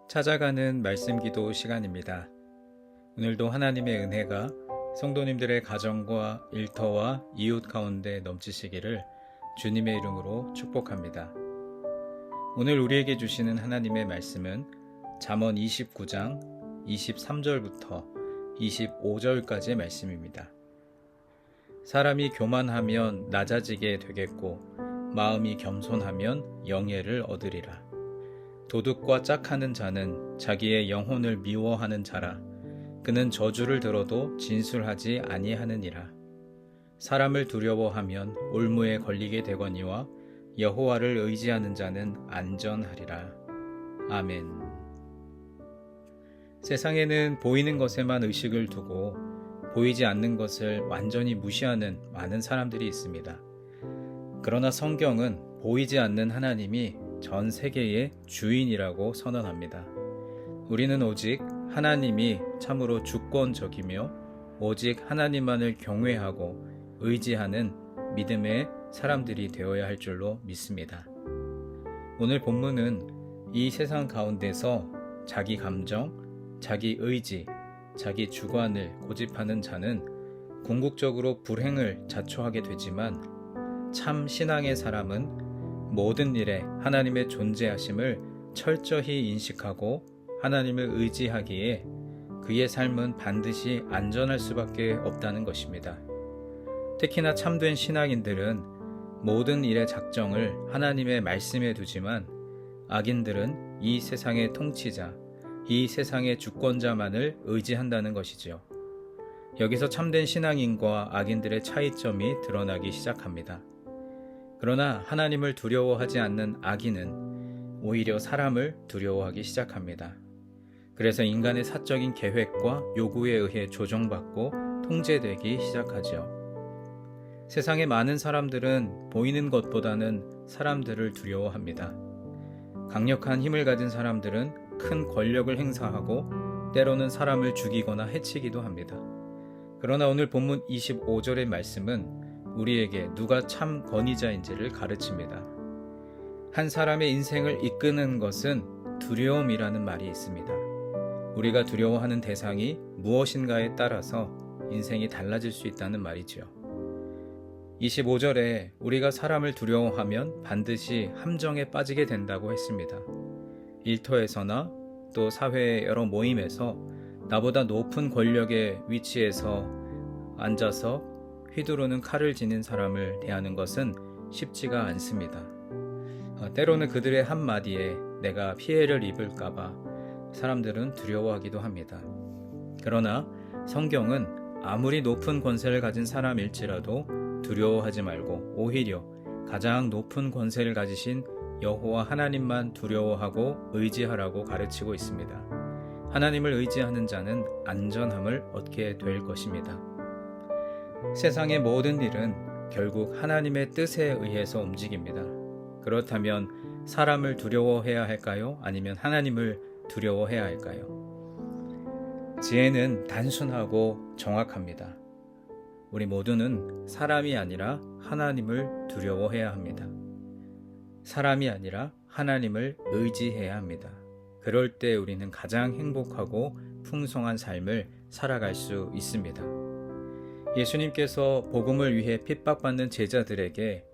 찾아가는 말씀 기도 시간입니다. 오늘도 하나님의 은혜가 성도님들의 가정과 일터와 이웃 가운데 넘치시기를 주님의 이름으로 축복합니다. 오늘 우리에게 주시는 하나님의 말씀은 잠언 29장 23절부터 25절까지의 말씀입니다. 사람이 교만하면 낮아지게 되겠고 마음이 겸손하면 영예를 얻으리라. 도둑과 짝하는 자는 자기의 영혼을 미워하는 자라. 그는 저주를 들어도 진술하지 아니하느니라. 사람을 두려워하면 올무에 걸리게 되거니와 여호와를 의지하는 자는 안전하리라. 아멘. 세상에는 보이는 것에만 의식을 두고 보이지 않는 것을 완전히 무시하는 많은 사람들이 있습니다. 그러나 성경은 보이지 않는 하나님이 전 세계의 주인이라고 선언합니다. 우리는 오직 하나님이 참으로 주권적이며 오직 하나님만을 경외하고 의지하는 믿음의 사람들이 되어야 할 줄로 믿습니다. 오늘 본문은 이 세상 가운데서 자기 감정, 자기 의지, 자기 주관을 고집하는 자는 궁극적으로 불행을 자초하게 되지만 참 신앙의 사람은 모든 일에 하나님의 존재하심을 철저히 인식하고 하나님을 의지하기에 그의 삶은 반드시 안전할 수밖에 없다는 것입니다. 특히나 참된 신앙인들은 모든 일의 작정을 하나님의 말씀에 두지만 악인들은 이 세상의 통치자, 이 세상의 주권자만을 의지한다는 것이지요. 여기서 참된 신앙인과 악인들의 차이점이 드러나기 시작합니다. 그러나 하나님을 두려워하지 않는 악인은 오히려 사람을 두려워하기 시작합니다. 그래서 인간의 사적인 계획과 요구에 의해 조정받고 통제되기 시작하죠. 세상의 많은 사람들은 보이는 것보다는 사람들을 두려워합니다. 강력한 힘을 가진 사람들은 큰 권력을 행사하고 때로는 사람을 죽이거나 해치기도 합니다. 그러나 오늘 본문 25절의 말씀은 우리에게 누가 참 권위자인지를 가르칩니다. 한 사람의 인생을 이끄는 것은 두려움이라는 말이 있습니다. 우리가 두려워하는 대상이 무엇인가에 따라서 인생이 달라질 수 있다는 말이지요. 25절에 우리가 사람을 두려워하면 반드시 함정에 빠지게 된다고 했습니다. 일터에서나 또 사회의 여러 모임에서 나보다 높은 권력의 위치에서 앉아서 휘두르는 칼을 지닌 사람을 대하는 것은 쉽지가 않습니다. 때로는 그들의 한마디에 내가 피해를 입을까봐 사람들은 두려워하기도 합니다. 그러나 성경은 아무리 높은 권세를 가진 사람일지라도 두려워하지 말고 오히려 가장 높은 권세를 가지신 여호와 하나님만 두려워하고 의지하라고 가르치고 있습니다. 하나님을 의지하는 자는 안전함을 얻게 될 것입니다. 세상의 모든 일은 결국 하나님의 뜻에 의해서 움직입니다. 그렇다면 사람을 두려워해야 할까요? 아니면 하나님을 두려워해야 할까요? 지혜는 단순하고 정확합니다. 우리 모두는 사람이 아니라 하나님을 두려워해야 합니다. 사람이 아니라 하나님을 의지해야 합니다. 그럴 때 우리는 가장 행복하고 풍성한 삶을 살아갈 수 있습니다. 예수님께서 복음을 위해 핍박받는 제자들에게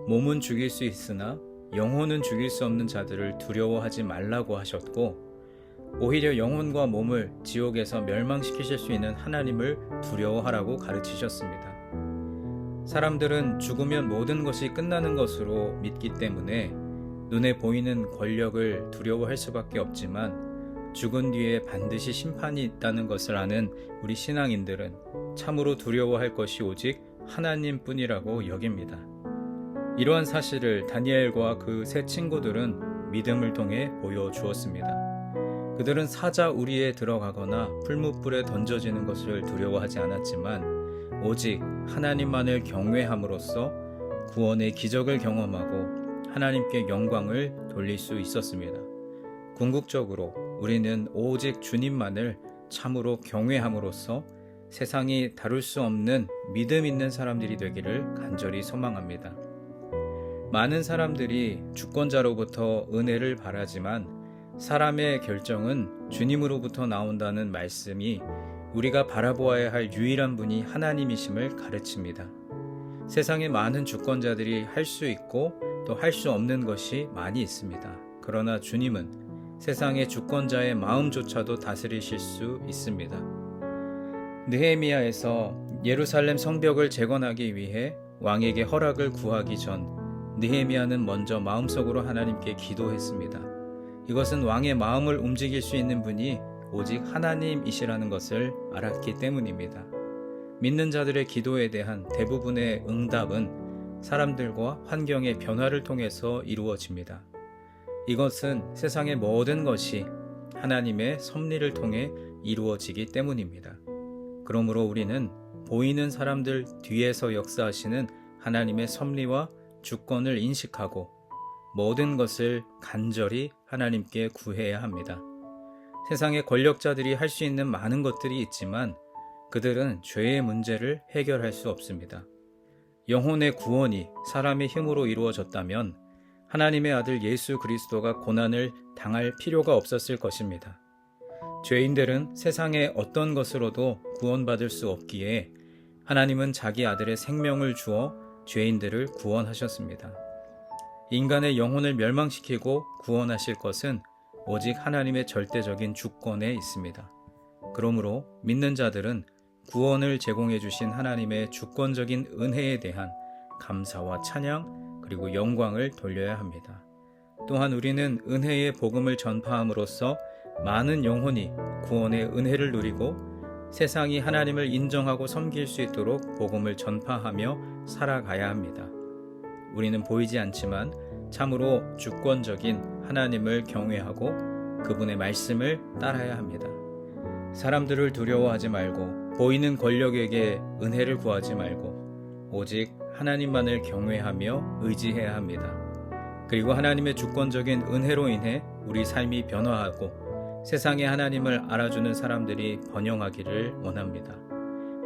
몸은 죽일 수 있으나 영혼은 죽일 수 없는 자들을 두려워하지 말라고 하셨고 오히려 영혼과 몸을 지옥에서 멸망시키실 수 있는 하나님을 두려워하라고 가르치셨습니다. 사람들은 죽으면 모든 것이 끝나는 것으로 믿기 때문에 눈에 보이는 권력을 두려워할 수밖에 없지만 죽은 뒤에 반드시 심판이 있다는 것을 아는 우리 신앙인들은 참으로 두려워할 것이 오직 하나님뿐이라고 여깁니다. 이러한 사실을 다니엘과 그 세 친구들은 믿음을 통해 보여주었습니다. 그들은 사자 우리에 들어가거나 풀무불에 던져지는 것을 두려워하지 않았지만 오직 하나님만을 경외함으로써 구원의 기적을 경험하고 하나님께 영광을 돌릴 수 있었습니다. 궁극적으로 우리는 오직 주님만을 참으로 경외함으로써 세상이 다룰 수 없는 믿음 있는 사람들이 되기를 간절히 소망합니다. 많은 사람들이 주권자로부터 은혜를 바라지만 사람의 결정은 주님으로부터 나온다는 말씀이 우리가 바라보아야 할 유일한 분이 하나님이심을 가르칩니다. 세상에 많은 주권자들이 할 수 있고 또 할 수 없는 것이 많이 있습니다. 그러나 주님은 세상의 주권자의 마음조차도 다스리실 수 있습니다. 느헤미야에서 예루살렘 성벽을 재건하기 위해 왕에게 허락을 구하기 전 느헤미야는 먼저 마음속으로 하나님께 기도했습니다. 이것은 왕의 마음을 움직일 수 있는 분이 오직 하나님이시라는 것을 알았기 때문입니다. 믿는 자들의 기도에 대한 대부분의 응답은 사람들과 환경의 변화를 통해서 이루어집니다. 이것은 세상의 모든 것이 하나님의 섭리를 통해 이루어지기 때문입니다. 그러므로 우리는 보이는 사람들 뒤에서 역사하시는 하나님의 섭리와 주권을 인식하고 모든 것을 간절히 하나님께 구해야 합니다. 세상의 권력자들이 할 수 있는 많은 것들이 있지만 그들은 죄의 문제를 해결할 수 없습니다. 영혼의 구원이 사람의 힘으로 이루어졌다면 하나님의 아들 예수 그리스도가 고난을 당할 필요가 없었을 것입니다. 죄인들은 세상의 어떤 것으로도 구원받을 수 없기에 하나님은 자기 아들의 생명을 주어 죄인들을 구원하셨습니다. 인간의 영혼을 멸망시키고 구원하실 것은 오직 하나님의 절대적인 주권에 있습니다. 그러므로 믿는 자들은 구원을 제공해 주신 하나님의 주권적인 은혜에 대한 감사와 찬양 그리고 영광을 돌려야 합니다. 또한 우리는 은혜의 복음을 전파함으로써 많은 영혼이 구원의 은혜를 누리고 세상이 하나님을 인정하고 섬길 수 있도록 복음을 전파하며 살아가야 합니다. 우리는 보이지 않지만 참으로 주권적인 하나님을 경외하고 그분의 말씀을 따라야 합니다. 사람들을 두려워하지 말고 보이는 권력에게 은혜를 구하지 말고 오직 하나님만을 경외하며 의지해야 합니다. 그리고 하나님의 주권적인 은혜로 인해 우리 삶이 변화하고 세상에 하나님을 알아주는 사람들이 번영하기를 원합니다.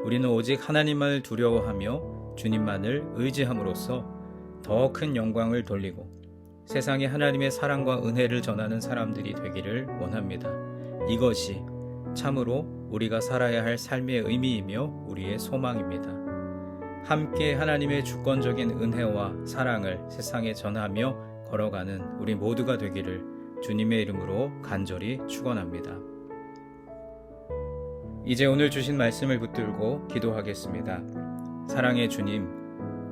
우리는 오직 하나님만을 두려워하며 주님만을 의지함으로써 더 큰 영광을 돌리고 세상에 하나님의 사랑과 은혜를 전하는 사람들이 되기를 원합니다. 이것이 참으로 우리가 살아야 할 삶의 의미이며 우리의 소망입니다. 함께 하나님의 주권적인 은혜와 사랑을 세상에 전하며 걸어가는 우리 모두가 되기를 주님의 이름으로 간절히 축원합니다. 이제 오늘 주신 말씀을 붙들고 기도하겠습니다. 사랑의 주님,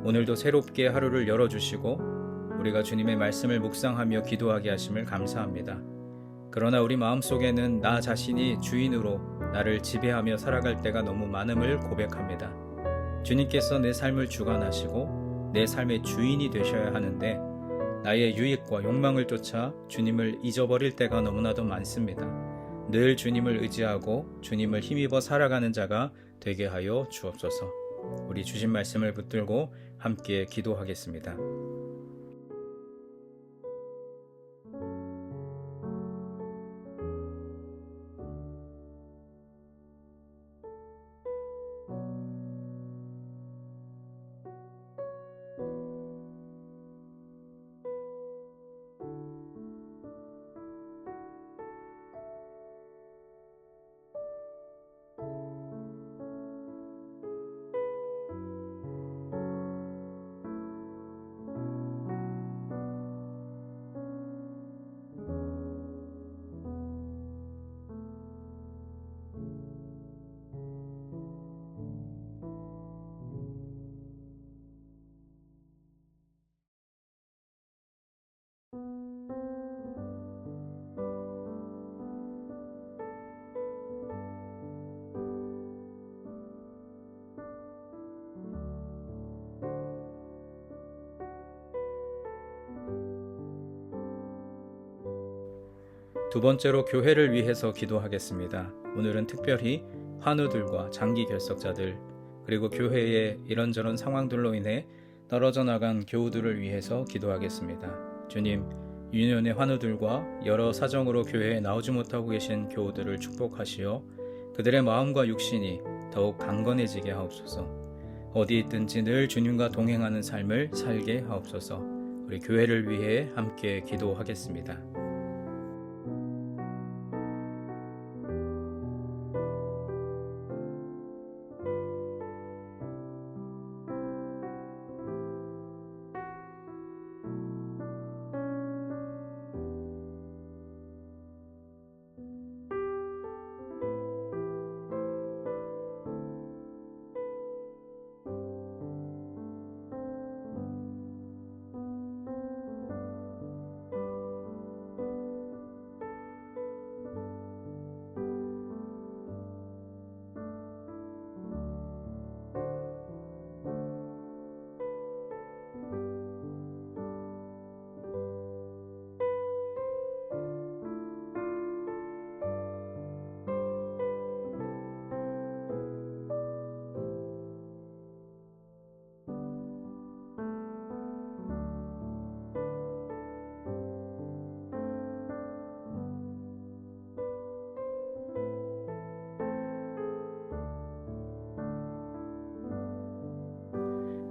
오늘도 새롭게 하루를 열어주시고 우리가 주님의 말씀을 묵상하며 기도하게 하심을 감사합니다. 그러나 우리 마음속에는 나 자신이 주인으로 나를 지배하며 살아갈 때가 너무 많음을 고백합니다. 주님께서 내 삶을 주관하시고 내 삶의 주인이 되셔야 하는데 나의 유익과 욕망을 쫓아 주님을 잊어버릴 때가 너무나도 많습니다. 늘 주님을 의지하고 주님을 힘입어 살아가는 자가 되게 하여 주옵소서. 우리 주신 말씀을 붙들고 함께 기도하겠습니다. 두 번째로 교회를 위해서 기도하겠습니다. 오늘은 특별히 환우들과 장기 결석자들 그리고 교회의 이런저런 상황들로 인해 떨어져 나간 교우들을 위해서 기도하겠습니다. 주님, 유년의 환우들과 여러 사정으로 교회에 나오지 못하고 계신 교우들을 축복하시어 그들의 마음과 육신이 더욱 강건해지게 하옵소서. 어디 있든지 늘 주님과 동행하는 삶을 살게 하옵소서. 우리 교회를 위해 함께 기도하겠습니다.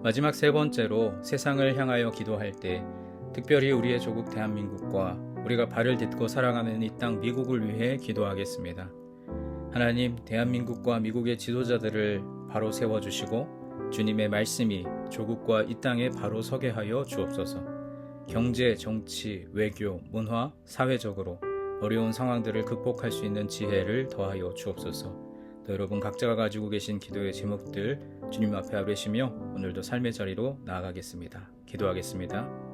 마지막 세 번째로 세상을 향하여 기도할 때 특별히 우리의 조국 대한민국과 우리가 발을 딛고 살아가는 이 땅 미국을 위해 기도하겠습니다. 하나님, 대한민국과 미국의 지도자들을 바로 세워주시고 주님의 말씀이 조국과 이 땅에 바로 서게 하여 주옵소서. 경제, 정치, 외교, 문화, 사회적으로 어려운 상황들을 극복할 수 있는 지혜를 더하여 주옵소서. 또 여러분 각자가 가지고 계신 기도의 제목들 주님 앞에 아뢰시며 오늘도 삶의 자리로 나아가겠습니다. 기도하겠습니다.